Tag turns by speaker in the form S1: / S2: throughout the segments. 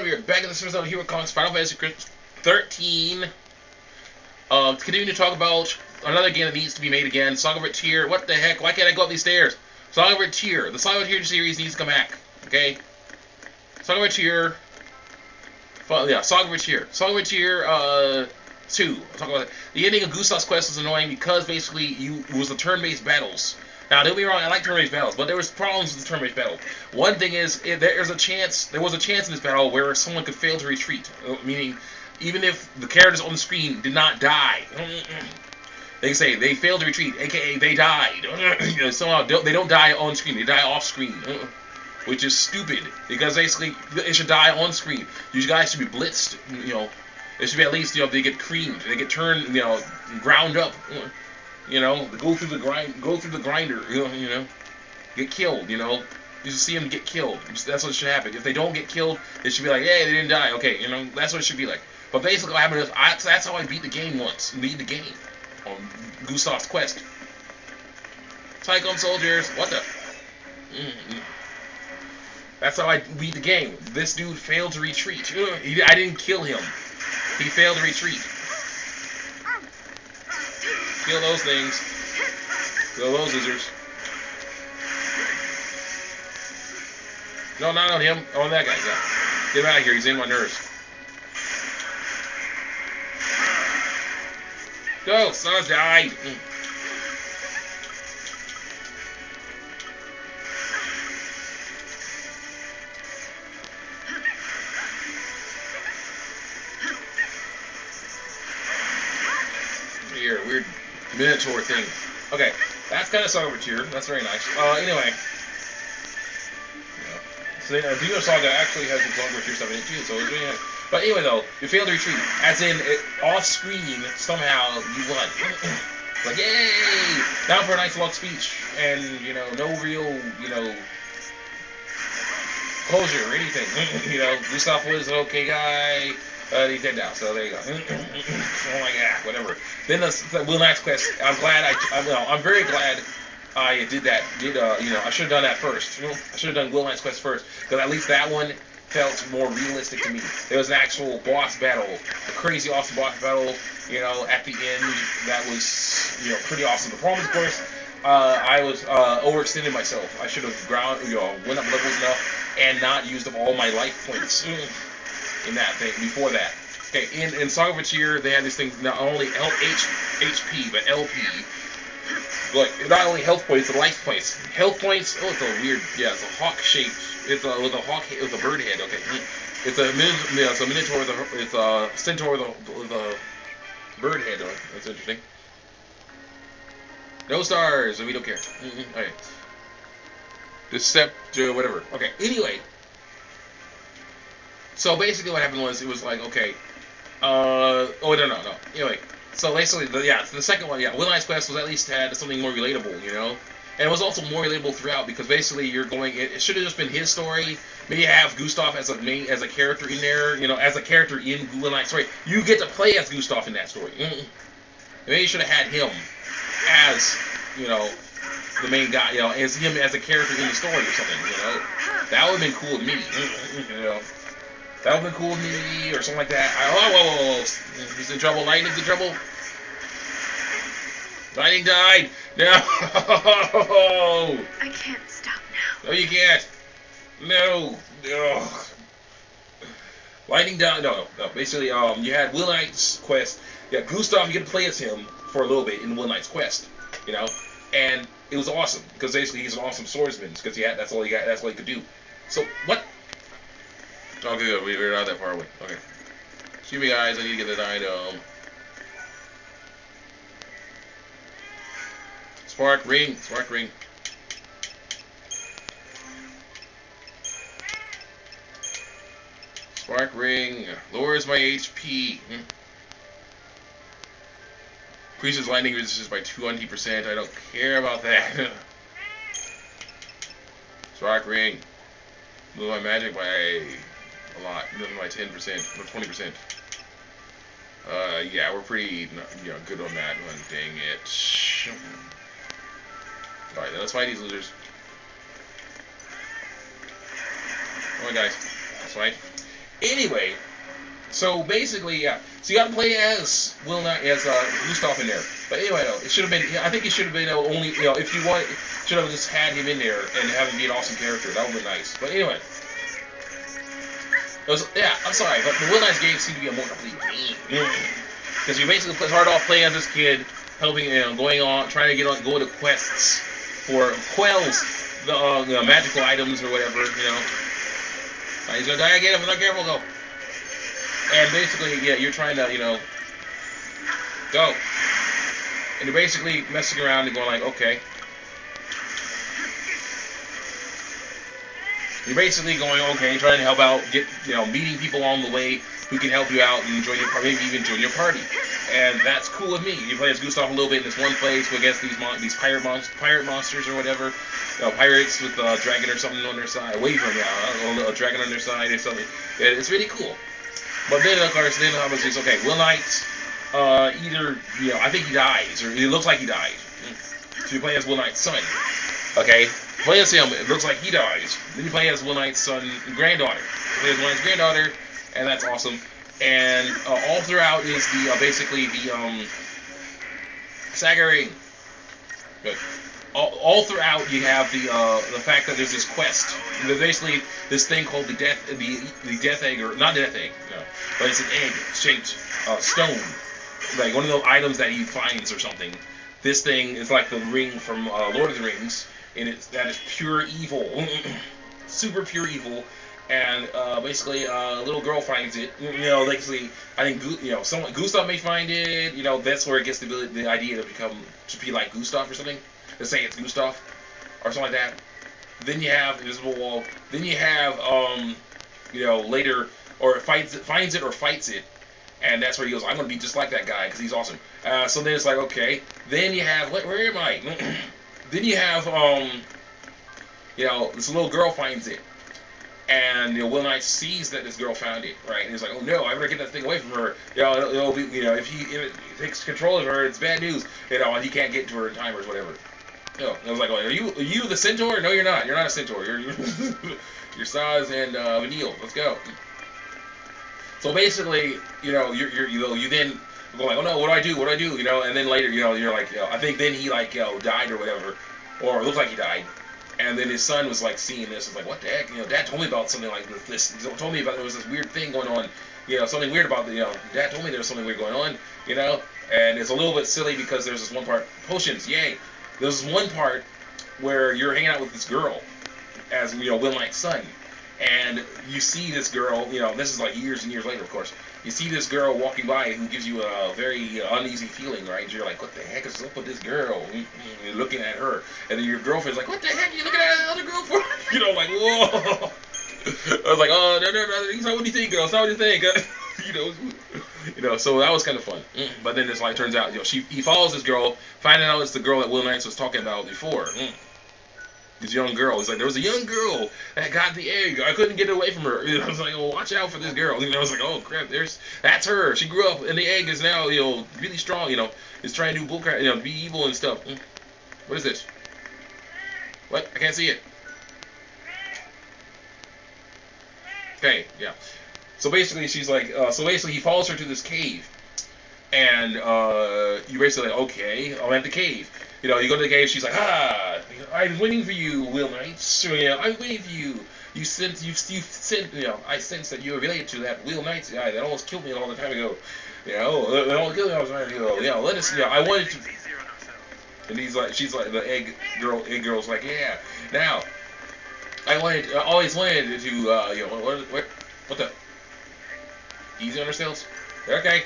S1: we are back in the Super Zone Hero Comics Final Fantasy 13. Continuing to talk about another game that needs to be made again. Saga of Tyr. What the heck? Why can't I go up these stairs? Saga of Tyr. The Saga of Tyr series needs to come back. Okay? Saga of Tyr. Yeah, Saga of Tyr. Saga of Tyr, 2. I'll talk about that. The ending of Gustav's quest was annoying because basically it was the turn-based battles. Now, don't get me wrong, I like turn-based battles, but there was problems with the turn-based battle. One thing is, there was a chance in this battle where someone could fail to retreat, meaning even if the characters on the screen did not die, they say they failed to retreat, aka they died. Somehow they don't die on screen, they die off screen, which is stupid because basically they should die on screen. You guys should be blitzed, They should be at least, they get creamed, they get turned, ground up. Go through the grinder, get killed, You should see them get killed. That's what should happen. If they don't get killed, it should be like, hey, they didn't die. Okay, that's what it should be like. But basically what happened is, that's how I beat the game once. Beat the game on Gustav's quest. Tycoon soldiers, what the? That's how I beat the game. This dude failed to retreat. I didn't kill him. He failed to retreat. Kill those things. Kill those lizards. No, not on him. On that guy. Yeah. Get him out of here. He's in my nerves. Go. Son's died. Here, weird Minotaur thing. Okay, that's kind of Saga of Tyr. That's very nice. Anyway. So, Dino Saga actually has some Saga of Tyr stuff in it too, so it's really nice. But anyway, though, you failed to retreat. As in, off-screen, somehow, you won. Like, yay! Now for a nice long speech. And, no real, closure or anything. Gustav was an okay guy. He's dead now, so there you go. Oh my god, whatever. Then the Will Knight's quest. I'm very glad I did that. I should have done that first. I should have done Will Knight's quest first, because at least that one felt more realistic to me. There was an actual boss battle, a crazy awesome boss battle. At the end, that was pretty awesome. The problem, of course, I was overextending myself. I should have went up levels enough and not used up all my life points. In that thing before that. Okay, in Saga of Tyr, they had this thing not only HP but LP. Like not only health points, but life points. Health points. Oh, it's a weird. Yeah, it's a hawk shape. It's with a bird head. Okay, it's a minotaur. It's a centaur with a bird head. That's interesting. No stars, and we don't care. Okay. Deceptor, whatever. Okay. Anyway. So basically what happened was, it was like, okay, no. Anyway, so basically, the second one, Will Knight's quest was at least had something more relatable, And it was also more relatable throughout, because basically it should have just been his story. Maybe have Gustav as a character in there, as a character in Will Knight's story. You get to play as Gustav in that story. Maybe you should have had him as, the main guy, as him as a character in the story or something, That would have been cool to me, That would have been cool to me, or something like that. Whoa. He's in trouble. Lightning's in trouble. Lightning died. No.
S2: I can't stop now.
S1: No, you can't. No. Lightning died. No. Basically, you had Will Knight's quest. Yeah, Gustav, you get to play as him for a little bit in Will Knight's quest. And it was awesome, because basically he's an awesome swordsman, because that's all he got. That's all he could do. So, what? Okay, good. We're not that far away. Okay. Excuse me, guys. I need to get that item. Spark ring. Spark ring. Spark ring. Lowers my HP. Increases lightning resistance by 200%. I don't care about that. Spark ring. Move my magic by a lot, by 10% or 20%. Yeah, we're pretty, good on that one. Dang it. Alright, let's fight these losers. Come on, guys. Let's fight. Anyway, so basically, yeah. So you got to play as Will Knight as Gustav in there. But anyway, no, it should have been. I think it should have been only. If you want, should have just had him in there and have him be an awesome character. That would have been nice. But anyway, yeah. I'm sorry, but the Will Knight's games seem to be a more complete game because you basically start off playing as this kid, helping, going on, trying to go into quests for quells the magical items or whatever. He's gonna die again if I'm not careful. Go. And basically, yeah, you're trying to, go. And you're basically messing around and going like, okay. You're basically going, okay, trying to help out, meeting people along the way who can help you out and join your party, maybe even join your party. And that's cool with me. You play as Gustav a little bit in this one place against these pirate monsters or whatever. Pirates with a dragon or something on their side. Wyvern, a dragon on their side or something. It's really cool. But then, of course, then I was just, okay, Will Knight, either, I think he dies, or it looks like he dies. So you play as Will Knight's son. Okay? Play as him, it looks like he dies. Then you play as Will Knight's son and granddaughter. You play as Will Knight's granddaughter, and that's awesome. And all throughout is basically the Saga Ring. Good. All throughout you have the fact that there's this quest. There's basically this thing called the death egg, or not death egg, no, but it's an egg shaped stone, like one of those items that he finds or something. This thing is like the ring from Lord of the Rings, and that is pure evil, super pure evil. And basically, a little girl finds it. Basically, I think Gustav may find it. That's where it gets the idea to be like Gustav or something. Let's say it's Gustav or something like that. Then you have Invisible Wall. Then you have later, or finds it or fights it, and that's where he goes, I'm gonna be just like that guy because he's awesome. So then it's like, okay. Then you have, where am I? Then you have this little girl finds it. And Will Knight sees that this girl found it, right? And he's like, "Oh no, I better get that thing away from her. It'll be, if it takes control of her, it's bad news. And he can't get to her in time or whatever." I was like, "Are you the centaur? No, you're not. You're not a centaur. You're Saz and Vanille. Let's go." So basically, you then go like, "Oh no, what do I do? What do I do?" And then later, you're like, I think then he died or whatever, or it looks like he died. And then his son was like seeing this, was like, what the heck? Dad told me about something like this. He told me about there was this weird thing going on. Something weird about Dad told me there was something weird going on. And it's a little bit silly because there's this one part, potions, yay. There's one part where you're hanging out with this girl as Will Knight's son, and you see this girl. This is like years and years later, of course. You see this girl walking by who gives you a very uneasy feeling, right? You're like, what the heck is up with this girl? You're looking at her. And then your girlfriend's like, what the heck are you looking at another girl for? Like, whoa. I was like, oh, no, it's not what you think, girl. It's not what you think. So that was kind of fun. But then it's turns out, he follows this girl, finding out it's the girl that Will Knight was talking about before. This young girl. It's like, there was a young girl that got the egg. I couldn't get it away from her. I was like, oh, watch out for this girl. I was like, oh, crap, that's her. She grew up, and the egg is now, really strong, is trying to do bullcrap, be evil and stuff. What is this? What? I can't see it. Okay, yeah. So basically, she's like, he follows her to this cave. And you basically like, okay, I'm at the cave. You go to the cave, she's like, I'm waiting for you, Will Knight. I'm waiting for you. I sense that you are related to that Will Knight guy that almost killed me a long time ago. That almost killed me a long time ago. Let us, I wanted to. And she's like, the egg girl's like, yeah. Now, I always wanted to, what the? Easy on ourselves? Okay.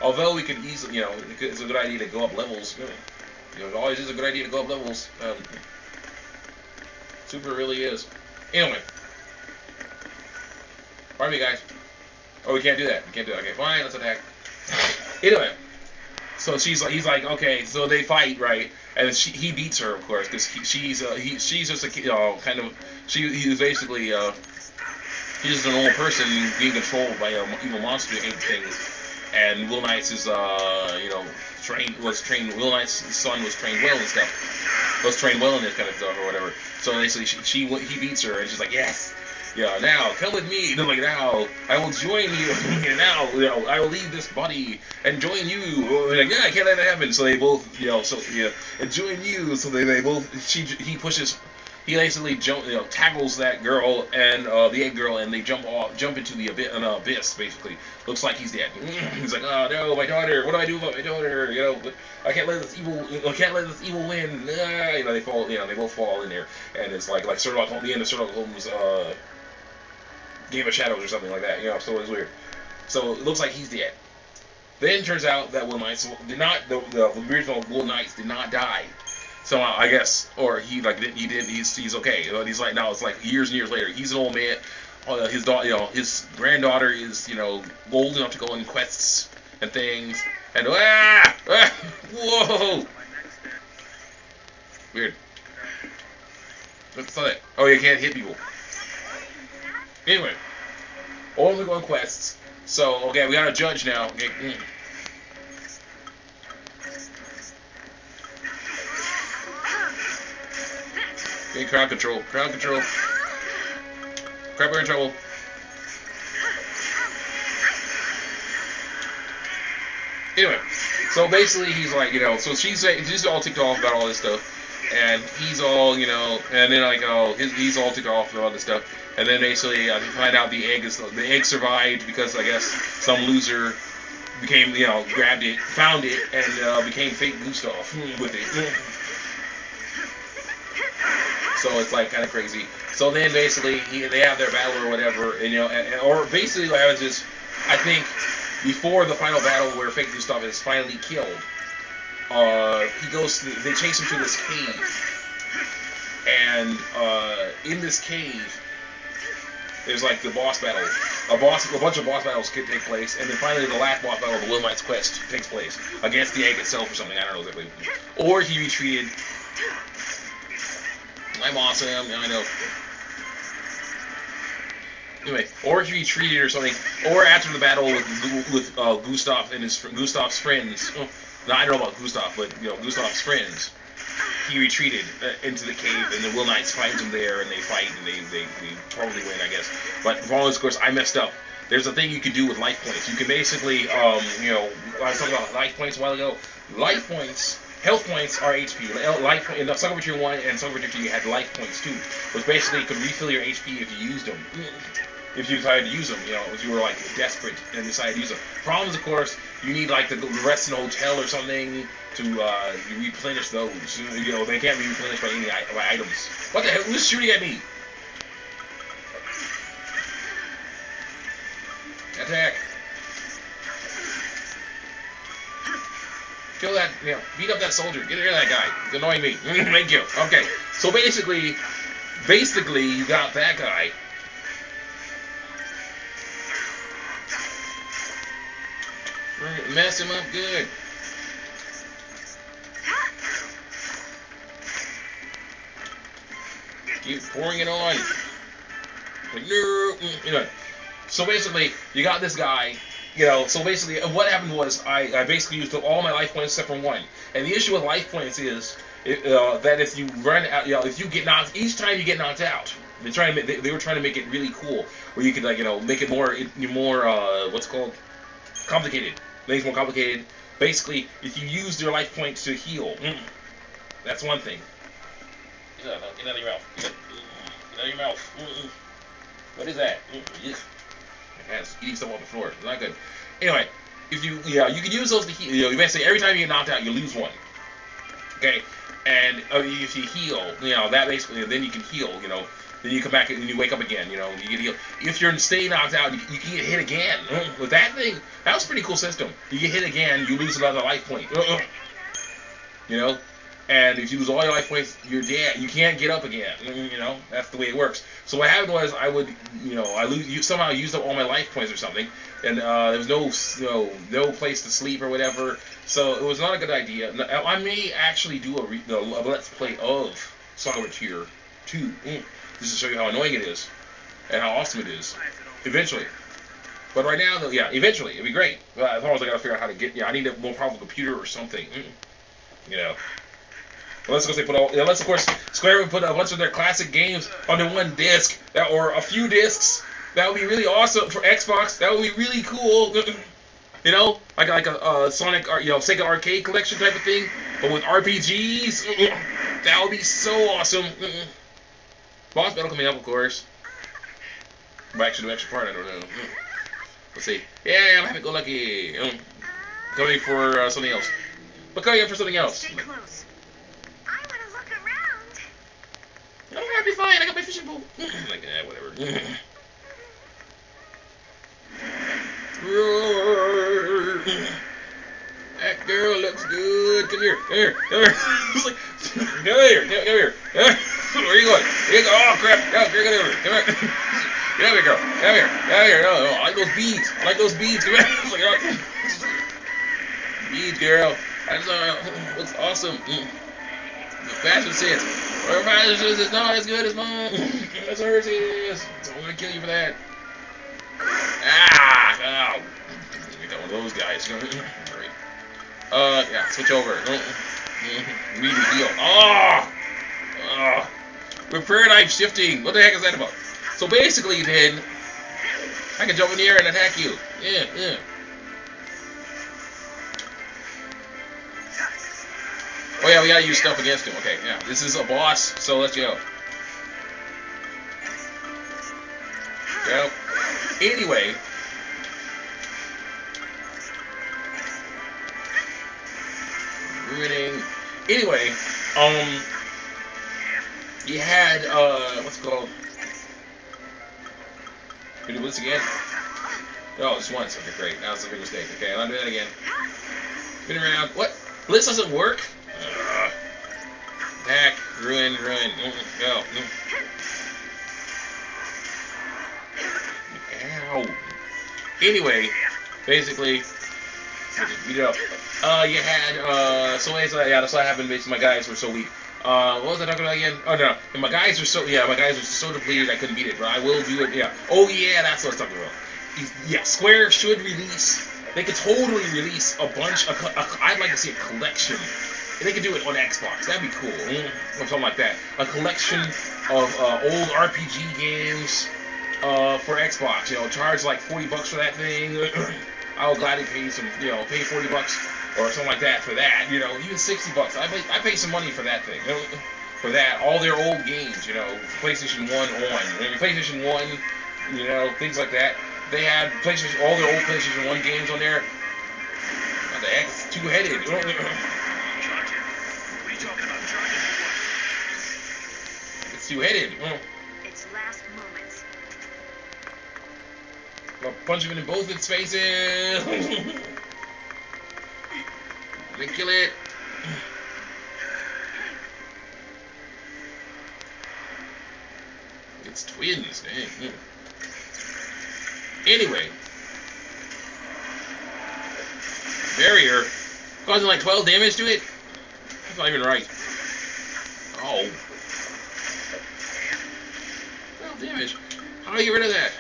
S1: Although we could easily, it's a good idea to go up levels. It always is a good idea to go up levels. Super really is. Anyway. Pardon me, guys. Oh, we can't do that. Okay, fine, let's attack. Anyway. So he's like, okay, so they fight, right? And he beats her, of course, because she's just a he's basically, he's just a normal person being controlled by an evil monster and things. And Will Knight's is, Will Knight's son was trained well and stuff. Was trained well in this kind of stuff or whatever. So basically, he beats her, and she's like, yes. Yeah, now come with me. They're like, now I will join you. And now, I will leave this body and join you. They're like, yeah, I can't let that happen. So they both, and join you. So they both. He pushes. He basically tackles that girl and the egg girl, and they jump into the abyss. Basically, looks like he's dead. He's like, oh no, my daughter. What do I do about my daughter? I can't let this evil win. They fall. They both fall in there, and it's like Sherlock Holmes, the end of Sherlock Holmes' Game of Shadows or something like that. So it's weird. So it looks like he's dead. Then it turns out that Will Knights did not. The original Will Knights did not die. So I guess, or he did. He's okay. He's like now. It's like years and years later. He's an old man. His daughter, his granddaughter is old enough to go on quests and things. And whoa, weird. What's that? Oh, you can't hit people. Anyway, only go on quests. So okay, we got a judge now. Okay. Okay, crowd control. Crowd control. Crap, we're in trouble. Anyway, so basically he's like, so she's all ticked off about all this stuff, and he's all, and then he's all ticked off about all this stuff, and then basically they find out the egg survived because I guess some loser became, grabbed it, found it, and became fake Gustav with it. So it's like kind of crazy. So then basically they have their battle or whatever, and or basically what happens is, I think before the final battle where fake Gustav is finally killed, they chase him to this cave, and in this cave there's like the boss battle. A bunch of boss battles could take place, and then finally the last boss battle, the Will Knight's Quest, takes place against the egg itself or something. I don't know exactly. Or he retreated. I'm awesome. I know. Anyway, or he retreated or something, or after the battle with Gustav and Gustav's friends. No, I don't know about Gustav, but Gustav's friends. He retreated into the cave, and the Will Knights finds him there, and they fight, and they totally win, I guess. But the problem is, of course, I messed up. There's a thing you can do with life points. You can basically, I was talking about life points a while ago. Life points. Health points are HP. In Song of Tier 1 and Song of Tier 2, you had life points too, which basically could refill your HP if you used them. If you decided to use them, if you were like desperate and decided to use them. Problem is, of course, you need like to rest in a hotel or something to replenish those. They can't be replenished by any items. What the hell? Who's shooting at me? Attack! Kill that, beat up that soldier. Get rid of that guy. He's annoying me. Thank you. Okay, so basically, you got that guy. Mess him up good. Keep pouring it on. So basically, you got this guy. So basically, what happened was I basically used up all my life points except for one. And the issue with life points is that if you run out, if you get knocked, each time you get knocked out, they were trying to make it really cool, where you could make it more what's called complicated. Things more complicated. Basically, if you use your life points to heal, that's one thing. Get out of your mouth. Get out of your mouth. What is that? It's eating stuff off the floor. It's not good. Anyway, if you can use those to heal. You basically every time you get knocked out, you lose one. Okay, and if you heal, that basically then you can heal. Then you come back and you wake up again. You get healed. If you're staying knocked out, you can get hit again. With that thing, that was a pretty cool system. You get hit again, you lose another life point. And if you lose all your life points, you're dead. You can't get up again. That's the way it works. So what happened was I would, somehow used up all my life points or something, and there was no place to sleep or whatever. So it was not a good idea. I may actually do a let's play of Song of Tier 2, just to show you how annoying it is and how awesome it is. Eventually. But right now, though, eventually it'd be great. As long as I gotta figure out how to get. I need a more powerful computer or something. Unless of course Square would put a bunch of their classic games onto one disc, or a few discs. That would be really awesome for Xbox. That would be really cool. You know, like a Sonic, Sega Arcade Collection type of thing, but with RPGs. That would be so awesome. Boss battle coming up, of course. Might actually do extra part. I don't know. Let's see. Yeah, I'm happy-go-lucky. Coming for something else. But coming up for something else.
S2: Stay close. I want to look around.
S1: I'm gonna be fine. I got my fishing pole. Like, whatever. That girl looks good. Come here. Come here. Come here. It's like, come here. Come here. Where are you going? Here you go. Oh, crap. Get over here. Come here. Get over here, girl. Come here. Come here. Oh, I like those beads. I like those beads. Come here. It's like, oh. Beads, girl. I just looks awesome. The fashion sense. Her fashion sense is not as good as mine. That's hers is. So I'm gonna kill you for that. Ah! Ow. We got one of those guys. Alright. Yeah, switch over. Really deal. Oh! We're paradigm shifting. What the heck is that about? So basically, then, I can jump in the air and attack you. Yeah. Oh yeah, we gotta use stuff against him. Okay, yeah. This is a boss, so let's go. Go. Anyway. Ruining. Anyway, you had, what's it called? Can we do this again? Oh, just once. Okay, great. That was a big mistake. Okay, I'll do that again. Spin around. What? Blitz doesn't work? Attack. Ruin. Go. Ow. Anyway, basically, I just beat it up. You had, that's what happened. Basically, my guys were so weak. What was I talking about again? Oh, no. And my guys were so depleted I couldn't beat it, but I will do it, yeah. Oh, yeah, that's what I was talking about. Yeah, Square should release, they could totally release a bunch of, I'd like to see a collection. They could do it on Xbox, that'd be cool, or something like that. A collection of old RPG games for Xbox, charge like $40 for that thing. I will gladly pay pay $40 or something like that for that, even $60. I pay some money for that thing, for that, all their old games, PlayStation 1 on, PlayStation 1, things like that. They had all their old PlayStation 1 games on there. What the heck? It's two-headed.
S2: What are you talking about, Charger?
S1: It's two-headed.
S2: Its last moments.
S1: I'll punch him in both its faces. Let me kill it. It's twins, dang. Anyway. Barrier. Causing like 12 damage to it? That's not even right. Oh. 12 damage. How do I get rid of that?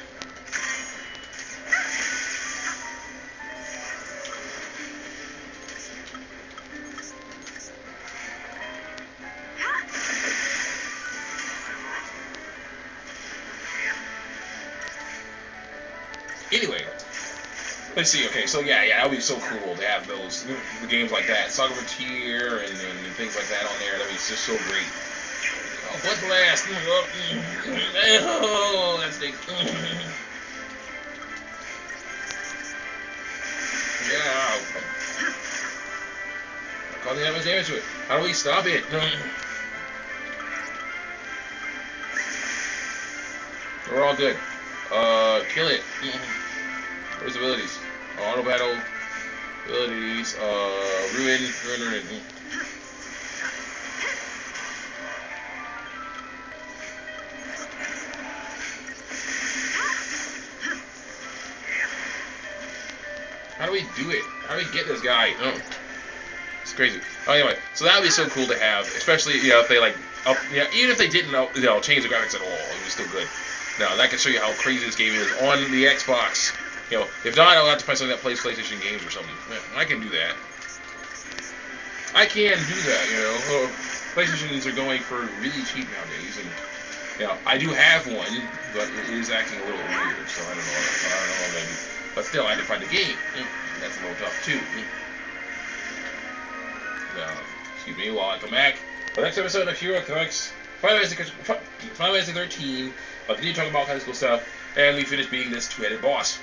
S1: Anyway, let's see. Okay, so yeah, that would be so cool to have those the games like that, Saga of Tier and things like that on there. That would be just so great. Oh, Blood Blast! Oh, that stinks. Yeah. Causing that much damage to it. How do we stop it? We're all good. Kill it. Where's the abilities? Auto battle. Abilities. Ruin. How do we do it? How do we get this guy? Oh. It's crazy. Oh, anyway, so that would be so cool to have, especially, if they, even if they didn't, change the graphics at all, it was still good. Now, that can show you how crazy this game is on the Xbox. If not, I'll have to find something that plays PlayStation games or something. I can do that. I can do that, you know. So PlayStations are going for really cheap nowadays, and you know, I do have one, but it is acting a little weird, so I don't know what I do. But still, I had to find the game. That's a little tough too. Excuse me while I come back. The next episode of Hero Comics, Final Fantasy 13. I'll continue talking about all kinds of cool stuff, and we finish beating this two-headed boss.